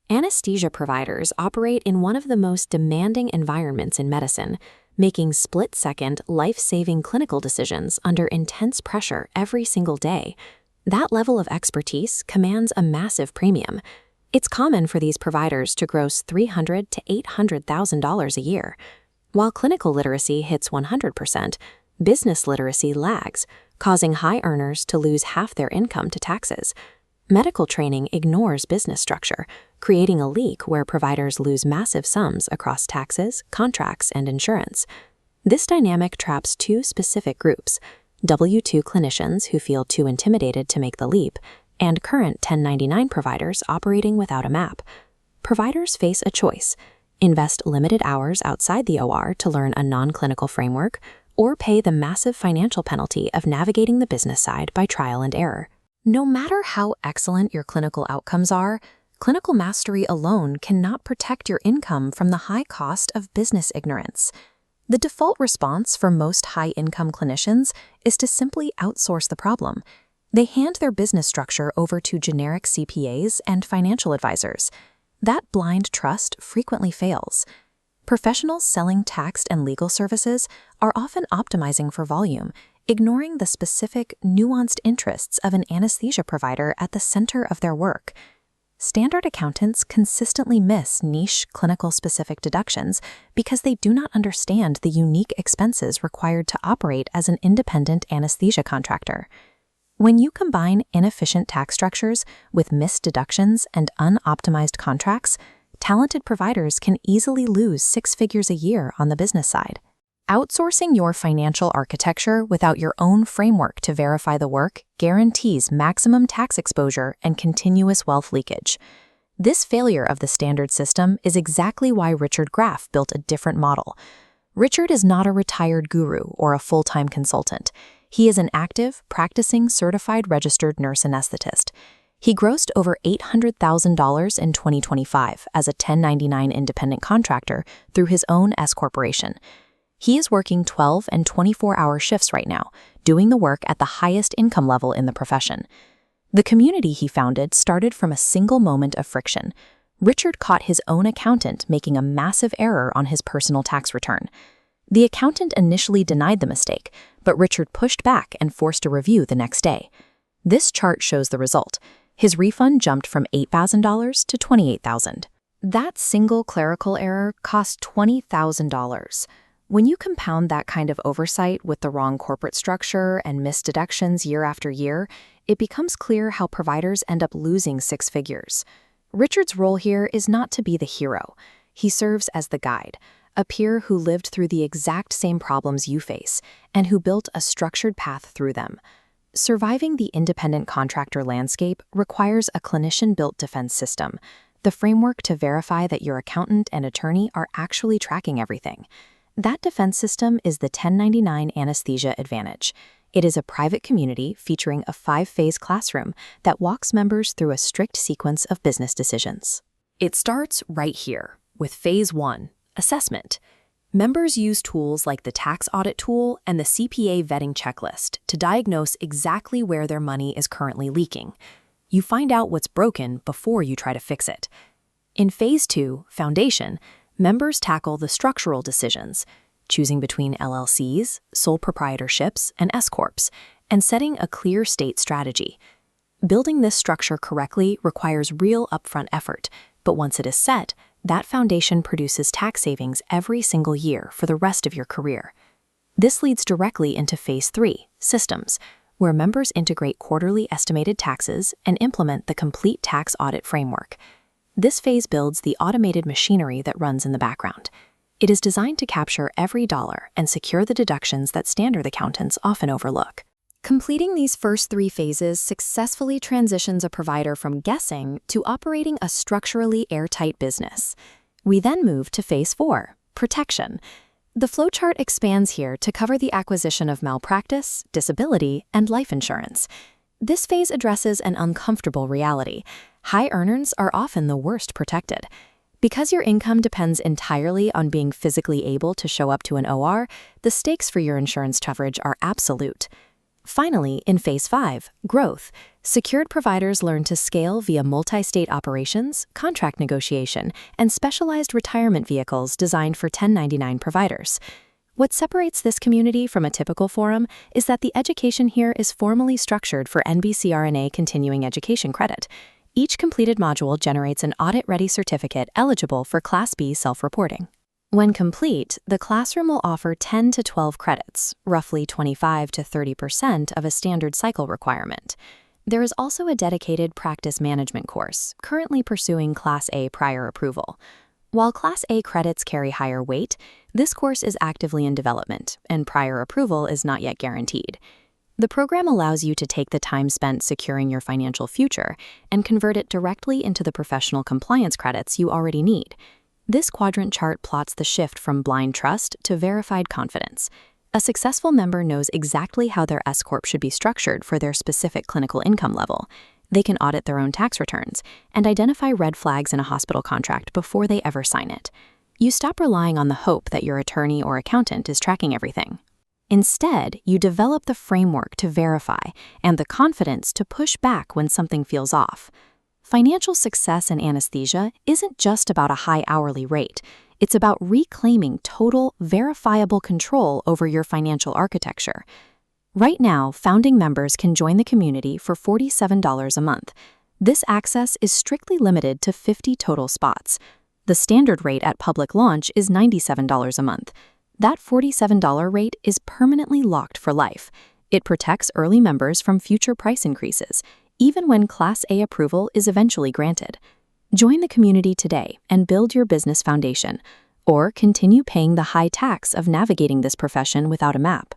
Anesthesia providers operate in one of the most demanding environments in medicine, making split-second, life-saving clinical decisions under intense pressure every single day. That level of expertise commands a massive premium. It's common for these providers to gross $300,000 to $800,000 a year. While clinical literacy hits 100%, business literacy lags, causing high earners to lose half their income to taxes. Medical training ignores business structure, creating a leak where providers lose massive sums across taxes, contracts, and insurance. This dynamic traps two specific groups: W-2 clinicians who feel too intimidated to make the leap, and current 1099 providers operating without a map. Providers face a choice: invest limited hours outside the OR to learn a non-clinical framework, or pay the massive financial penalty of navigating the business side by trial and error. No matter how excellent your clinical outcomes are, clinical mastery alone cannot protect your income from the high cost of business ignorance. The default response for most high-income clinicians is to simply outsource the problem. They hand their business structure over to generic CPAs and financial advisors. That blind trust frequently fails. Professionals selling tax and legal services are often optimizing for volume, ignoring the specific, nuanced interests of an anesthesia provider at the center of their work. Standard accountants consistently miss niche clinical-specific deductions because they do not understand the unique expenses required to operate as an independent anesthesia contractor. When you combine inefficient tax structures with missed deductions and unoptimized contracts, talented providers can easily lose 6 figures a year on the business side. Outsourcing your financial architecture without your own framework to verify the work guarantees maximum tax exposure and continuous wealth leakage. This failure of the standard system is exactly why Richard Graff built a different model. Richard is not a retired guru or a full-time consultant. He is an active, practicing, certified registered nurse anesthetist. He grossed over $800,000 in 2025 as a 1099 independent contractor through his own S corporation. He is working 12 and 24-hour shifts right now, doing the work at the highest income level in the profession. The community he founded started from a single moment of friction. Richard caught his own accountant making a massive error on his personal tax return. The accountant initially denied the mistake, but Richard pushed back and forced a review the next day. This chart shows the result. His refund jumped from $8,000 to $28,000. That single clerical error cost $20,000. When you compound that kind of oversight with the wrong corporate structure and missed deductions year after year, it becomes clear how providers end up losing 6 figures. Richard's role here is not to be the hero. He serves as the guide, a peer who lived through the exact same problems you face and who built a structured path through them. Surviving the independent contractor landscape requires a clinician-built defense system, the framework to verify that your accountant and attorney are actually tracking everything. That defense system is the 1099 Anesthesia Advantage. It is a private community featuring a 5-phase classroom that walks members through a strict sequence of business decisions. It starts right here with Phase 1, Assessment. Members use tools like the tax audit tool and the CPA vetting checklist to diagnose exactly where their money is currently leaking. You find out what's broken before you try to fix it. In Phase 2, Foundation, members tackle the structural decisions, choosing between LLCs, sole proprietorships, and S-corps, and setting a clear state strategy. Building this structure correctly requires real upfront effort, but once it is set, that foundation produces tax savings every single year for the rest of your career. This leads directly into Phase 3, Systems, where members integrate quarterly estimated taxes and implement the complete tax audit framework. This phase builds the automated machinery that runs in the background. It is designed to capture every dollar and secure the deductions that standard accountants often overlook. Completing these first 3 phases successfully transitions a provider from guessing to operating a structurally airtight business. We then move to Phase 4, Protection. The flowchart expands here to cover the acquisition of malpractice, disability, and life insurance. This phase addresses an uncomfortable reality. High earners are often the worst protected. Because your income depends entirely on being physically able to show up to an OR, the stakes for your insurance coverage are absolute. Finally, in Phase 5, growth, secured providers learn to scale via multi-state operations, contract negotiation, and specialized retirement vehicles designed for 1099 providers. What separates this community from a typical forum is that the education here is formally structured for NBCRNA continuing education credit. Each completed module generates an audit-ready certificate eligible for Class B self-reporting. When complete, the classroom will offer 10 to 12 credits, roughly 25 to 30% of a standard cycle requirement. There is also a dedicated practice management course, currently pursuing Class A prior approval. While Class A credits carry higher weight, this course is actively in development, and prior approval is not yet guaranteed. The program allows you to take the time spent securing your financial future and convert it directly into the professional compliance credits you already need. This quadrant chart plots the shift from blind trust to verified confidence. A successful member knows exactly how their S-Corp should be structured for their specific clinical income level. They can audit their own tax returns and identify red flags in a hospital contract before they ever sign it. You stop relying on the hope that your attorney or accountant is tracking everything. Instead, you develop the framework to verify and the confidence to push back when something feels off. Financial success in anesthesia isn't just about a high hourly rate. It's about reclaiming total, verifiable control over your financial architecture. Right now, founding members can join the community for $47 a month. This access is strictly limited to 50 total spots. The standard rate at public launch is $97 a month. That $47 rate is permanently locked for life. It protects early members from future price increases, even when Class A approval is eventually granted. Join the community today and build your business foundation, or continue paying the high tax of navigating this profession without a map.